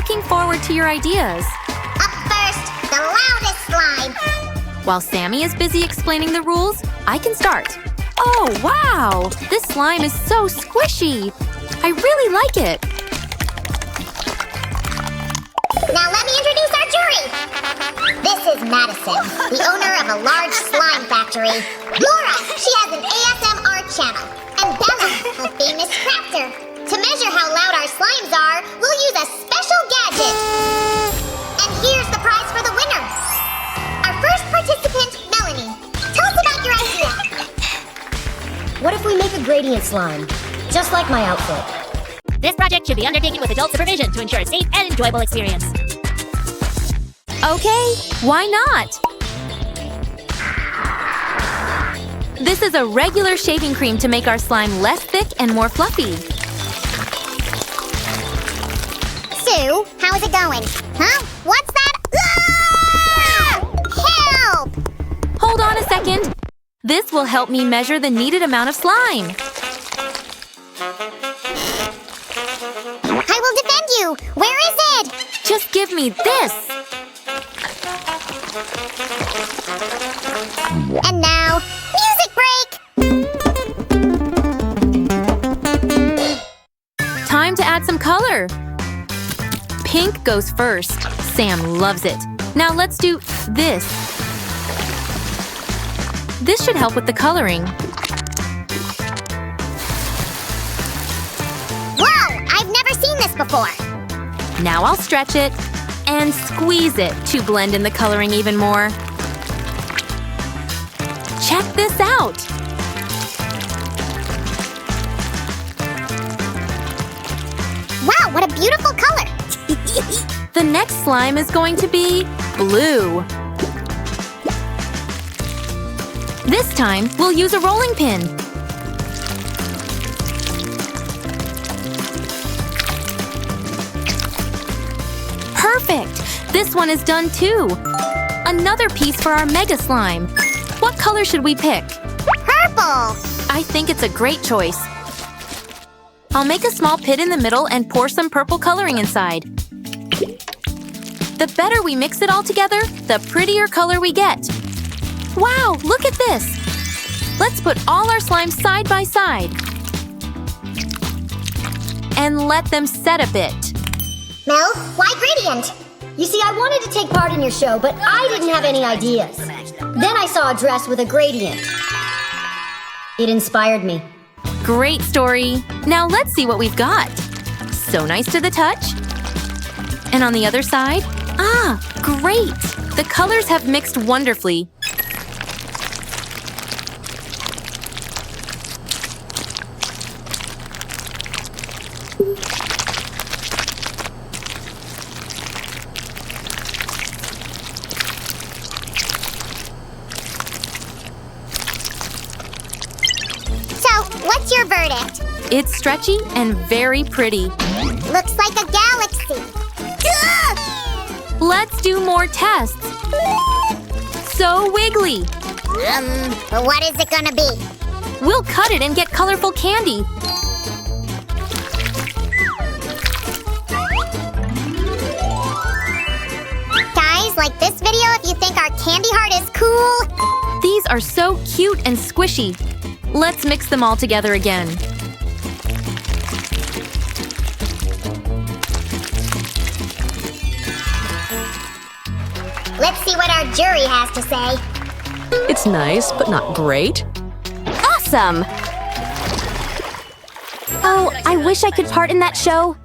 looking forward to your ideas. Up first, the loudest slime. While Sammy is busy explaining the rules, I can start. Oh, wow! This slime is so squishy! I really like it! Now let me introduce our jury. This is Madison, the owner of a large slime factory. Laura, she has an ASMR channel. And Bella, a famous crafter. To measure how loud our slimes are, we'll use a special gadget. And here's the prize for the winner. Our first participant, Melanie. Tell us about your idea. What if we make a gradient slime? Just like my outfit. This project should be undertaken with adult supervision to ensure a safe and enjoyable experience. Okay, why not? This is a regular shaving cream to make our slime less thick and more fluffy. Sue, how is it going? Huh? What's that? Ah! Help! Hold on a second. This will help me measure the needed amount of slime. I will defend you. Where is it? Just give me this. And now, music break! Time to add some color. Pink goes first. Sam loves it. Now let's do this. This should help with the coloring. Whoa! I've never seen this before. Now I'll stretch it and squeeze it to blend in the coloring even more. Check this out! Wow, what a beautiful color! The next slime is going to be blue. This time, we'll use a rolling pin. Perfect! This one is done too. Another piece for our mega slime. What color should we pick? Purple! I think it's a great choice. I'll make a small pit in the middle and pour some purple coloring inside. The better we mix it all together, the prettier color we get. Wow, look at this! Let's put all our slimes side by side. And let them set a bit. Mel, why gradient? You see, I wanted to take part in your show, but I didn't have any ideas. Then I saw a dress with a gradient. It inspired me. Great story! Now let's see what we've got. So nice to the touch. And on the other side? Ah, great! The colors have mixed wonderfully. What's your verdict? It's stretchy and very pretty. Looks like a galaxy. Ugh! Let's do more tests. So wiggly. What is it gonna be? We'll cut it and get colorful candy. Guys, like this video if you think our candy heart is cool. These are so cute and squishy. Let's mix them all together again. Let's see what our jury has to say. It's nice, but not great. Awesome! Oh, I wish I could part in that show.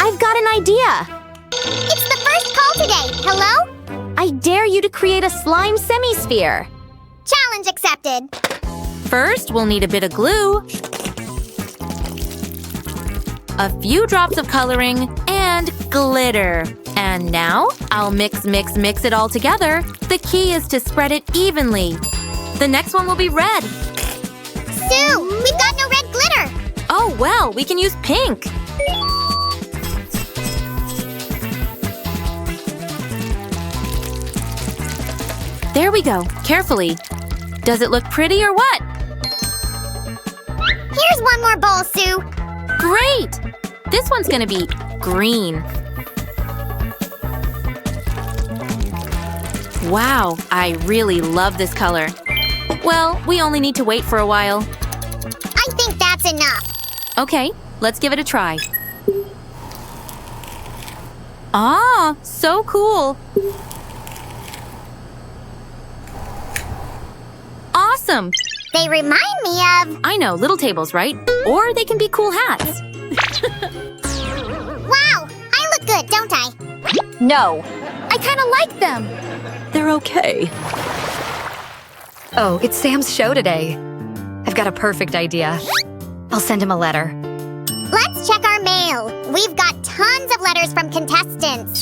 I've got an idea! It's the first call today. Hello? I dare you to create a slime semi-sphere. Challenge accepted. First, we'll need a bit of glue, a few drops of coloring, and glitter. And now, I'll mix it all together. The key is to spread it evenly. The next one will be red. Sue, we've got no red glitter. Oh, well, we can use pink. There we go. Carefully. Does it look pretty or what? Here's one more bowl, Sue. Great! This one's gonna be green. Wow, I really love this color. Well, we only need to wait for a while. I think that's enough. Okay, let's give it a try. Ah, so cool. Awesome. They remind me of... I know, little tables, right? Or they can be cool hats. Wow, I look good, don't I? No. I kind of like them. They're okay. Oh, it's Sam's show today. I've got a perfect idea. I'll send him a letter. Let's check our mail. We've got tons of letters from contestants.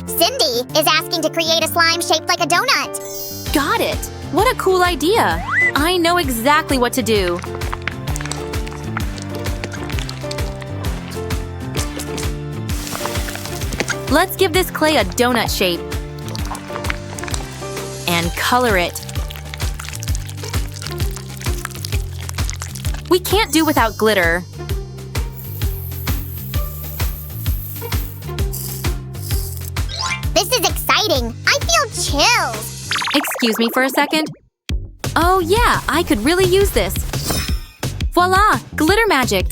Cindy is asking to create a slime shaped like a donut. Got it. What a cool idea. I know exactly what to do. Let's give this clay a donut shape. And color it. We can't do without glitter. This is exciting. I feel chills. Excuse me for a second. Oh yeah, I could really use this. Voila, glitter magic.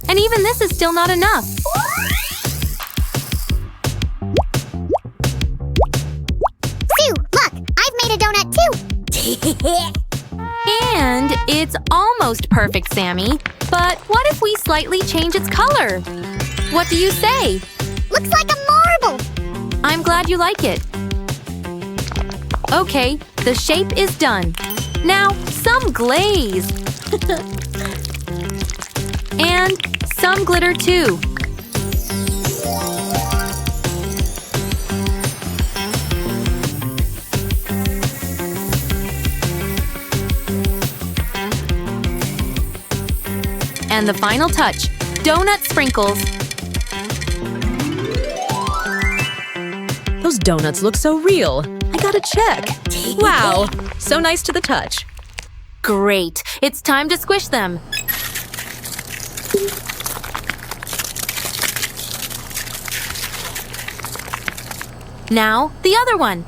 And even this is still not enough. Sue, look, I've made a donut too. And it's almost perfect, Sammy. But what if we slightly change its color? What do you say? Looks like a marble. I'm glad you like it. Okay, the shape is done. Now, some glaze. And some glitter too. And the final touch, donut sprinkles. Those donuts look so real. I gotta check. Wow, so nice to the touch. Great, it's time to squish them. Now, the other one.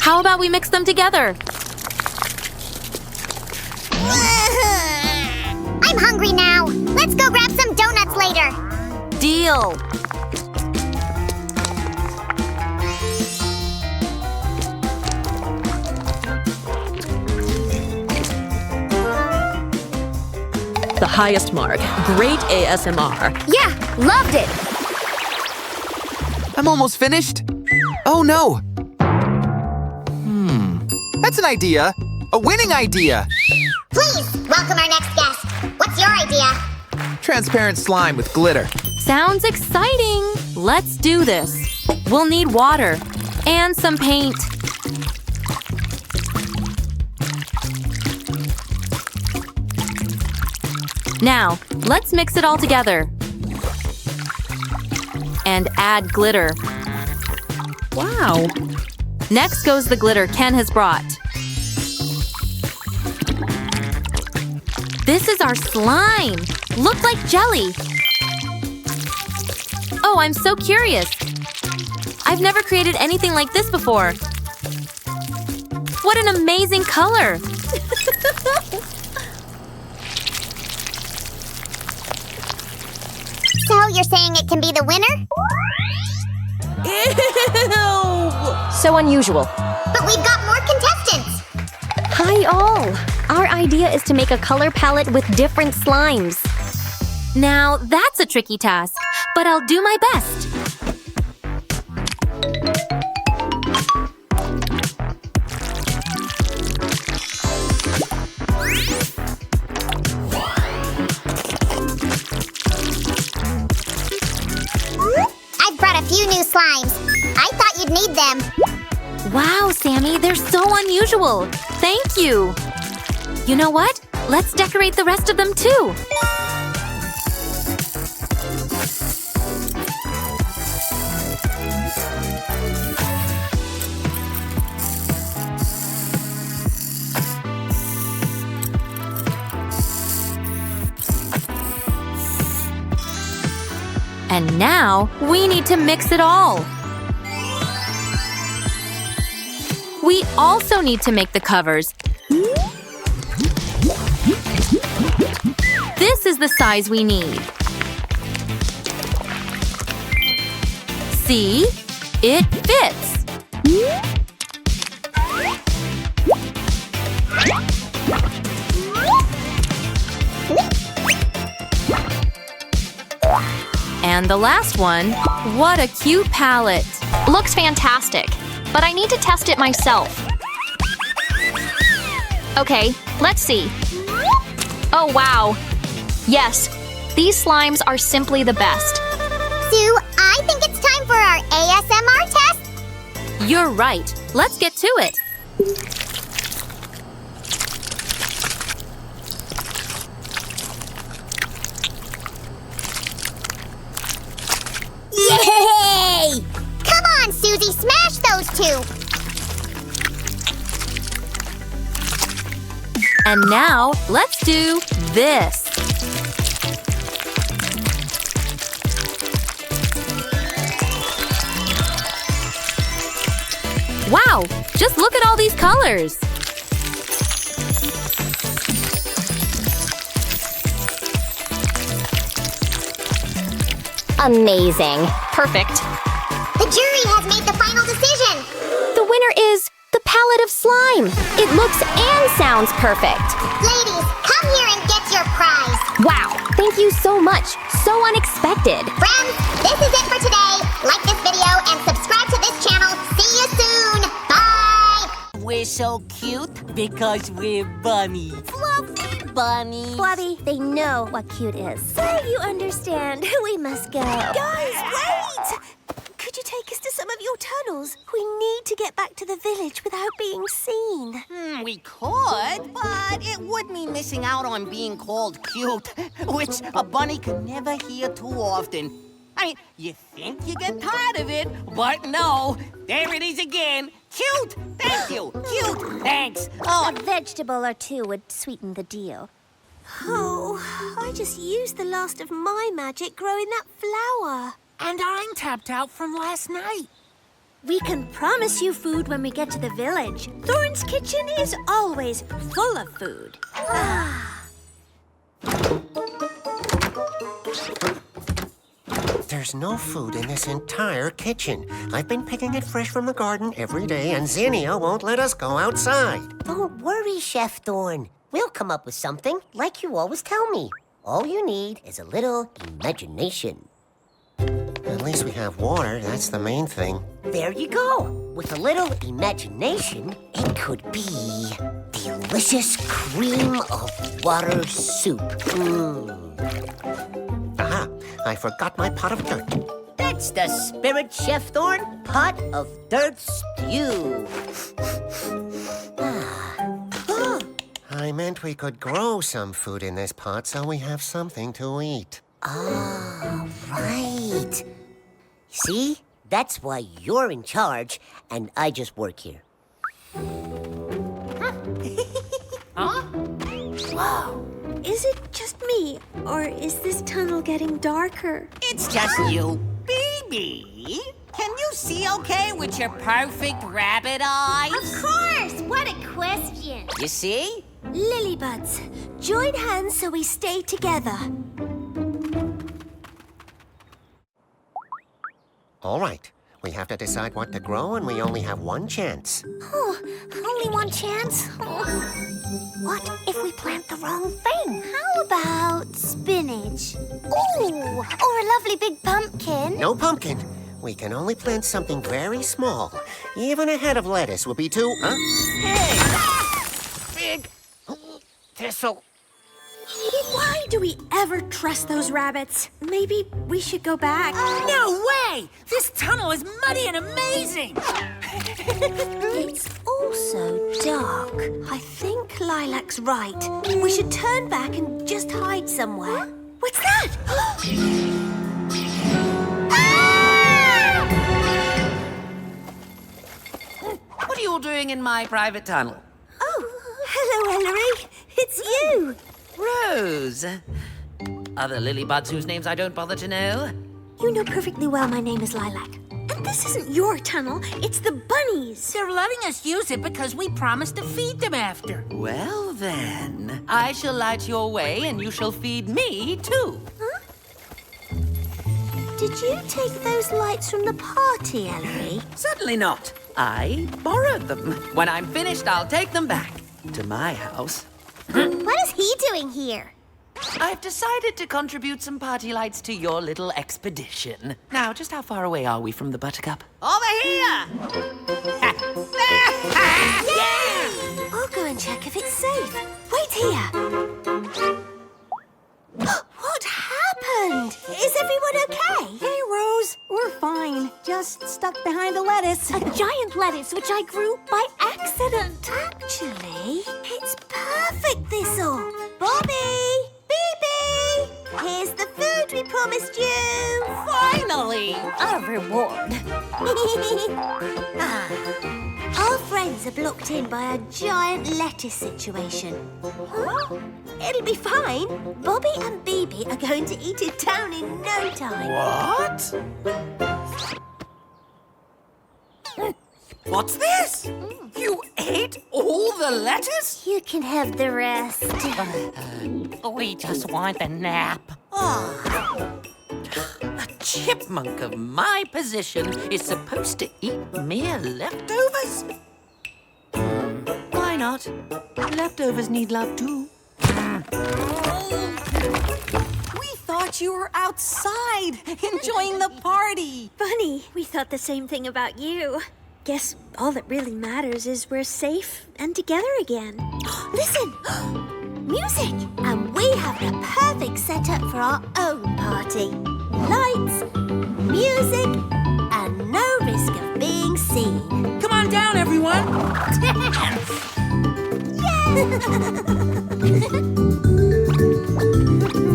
How about we mix them together? I'm hungry now. Let's go grab some donuts later. Deal. The highest mark. Great ASMR. Yeah, loved it. I'm almost finished. Oh no. That's an idea. A winning idea. Please, welcome our next guest. What's your idea? Transparent slime with glitter. Sounds exciting. Let's do this. We'll need water and some paint. Now, let's mix it all together. And add glitter. Wow. Next goes the glitter Ken has brought. This is our slime! Look like jelly! Oh, I'm so curious! I've never created anything like this before! What an amazing color! So you're saying it can be the winner? So unusual. But we've got more contestants. Hi all! Our idea is to make a color palette with different slimes. Now, that's a tricky task, but I'll do my best. I've brought a few new slimes. I thought you'd need them. Wow, Sammy, they're so unusual! Thank you! You know what? Let's decorate the rest of them too! And now we need to mix it all. We also need to make the covers. This is the size we need. See? It fits. And the last one. What a cute palette. Looks fantastic, but I need to test it myself. Okay, let's see. Oh, wow. Yes, these slimes are simply the best. Sue, I think it's time for our ASMR test. You're right. Let's get to it. Yay! Come on, Susie, smash those two. And now, let's do this. Wow! Just look at all these colors! Amazing. Perfect. The jury has made the final decision. The winner is the palette of slime. It looks and sounds perfect. Ladies, come here and get your prize. Wow, thank you so much. So unexpected. Friends, this is it for today. Like this video and subscribe to this channel. See you soon. Bye. We're so cute because we're bunnies. Fluffy bunnies. Blobby, they know what cute is. So you understand. We must go. Guys, wait! Could you take us to some of your tunnels? We need to get back to the village without being seen. We could, but it would mean missing out on being called cute, which a bunny could never hear too often. I mean, you think you get tired of it, but no. There it is again. Cute! Thank you! Cute! Thanks! Oh, A vegetable or two would sweeten the deal. Oh, I just used the last of my magic growing that flower. and I'm tapped out from last night. We can promise you food when we get to the village. Thorn's kitchen is always full of food. There's no food in this entire kitchen. I've been picking it fresh from the garden every day, and Zinnia won't let us go outside. Don't worry, Chef Thorn. We'll come up with something like you always tell me. All you need is a little imagination. At least we have water, that's the main thing. There you go. With a little imagination, it could be delicious cream of water soup. Aha, I forgot my pot of dirt. That's the spirit, Chef Thorn. Pot of dirt stew. I meant we could grow some food in this pot so we have something to eat. Ah, right. See? That's why you're in charge, and I just work here. Huh? Whoa. Is it just me, or is this tunnel getting darker? It's just you, baby. Can you see okay with your perfect rabbit eyes? Of course! What a question! You see? Lilybuds, join hands so we stay together. All right, we have to decide what to grow, and we only have one chance. Oh, only one chance? Oh. What if we plant the wrong thing? How about spinach? Ooh, or a lovely big pumpkin. No pumpkin. We can only plant something very small. Even a head of lettuce would be too... Hey! Big thistle. Why do we ever trust those rabbits? Maybe we should go back. No way! This tunnel is muddy and amazing! It's also dark. I think Lilac's right. We should turn back and just hide somewhere. What's that? What are you all doing in my private tunnel? Oh, hello, Ellery. It's you. Rose. Other Lilybuds whose names I don't bother to know. You know perfectly well my name is Lilac. And this isn't your tunnel, it's the bunnies. They're letting us use it because we promised to feed them after. Well then, I shall light your way and you shall feed me too. Huh? Did you take those lights from the party, Ellery? Certainly not. I borrowed them. When I'm finished, I'll take them back to my house. What is he doing here? I've decided to contribute some party lights to your little expedition. Now, just how far away are we from the Buttercup? Over here! Yay! I'll go and check if it's safe. Wait here. What happened? Is everyone okay? Hey, Rose. We're fine. Just stuck behind a lettuce. A giant lettuce which I grew by accident. Actually, it's perfect thistle. Bobby! Beebe! Here's the food we promised you. Finally! A reward. Our friends are blocked in by a giant lettuce situation. Huh? It'll be fine. Bobby and Beebe are going to eat it down in no time. What? What's this? You ate all the lettuce? You can have the rest. We just want a nap. A chipmunk of my position is supposed to eat mere leftovers? Why not? Leftovers need love too. We thought you were outside, enjoying the party. Bunny, we thought the same thing about you. Guess all that really matters is we're safe and together again. Listen! Music! And we have the perfect setup for our own party. Lights, music, and no risk of being seen. Come on down, everyone. Dance! Yeah!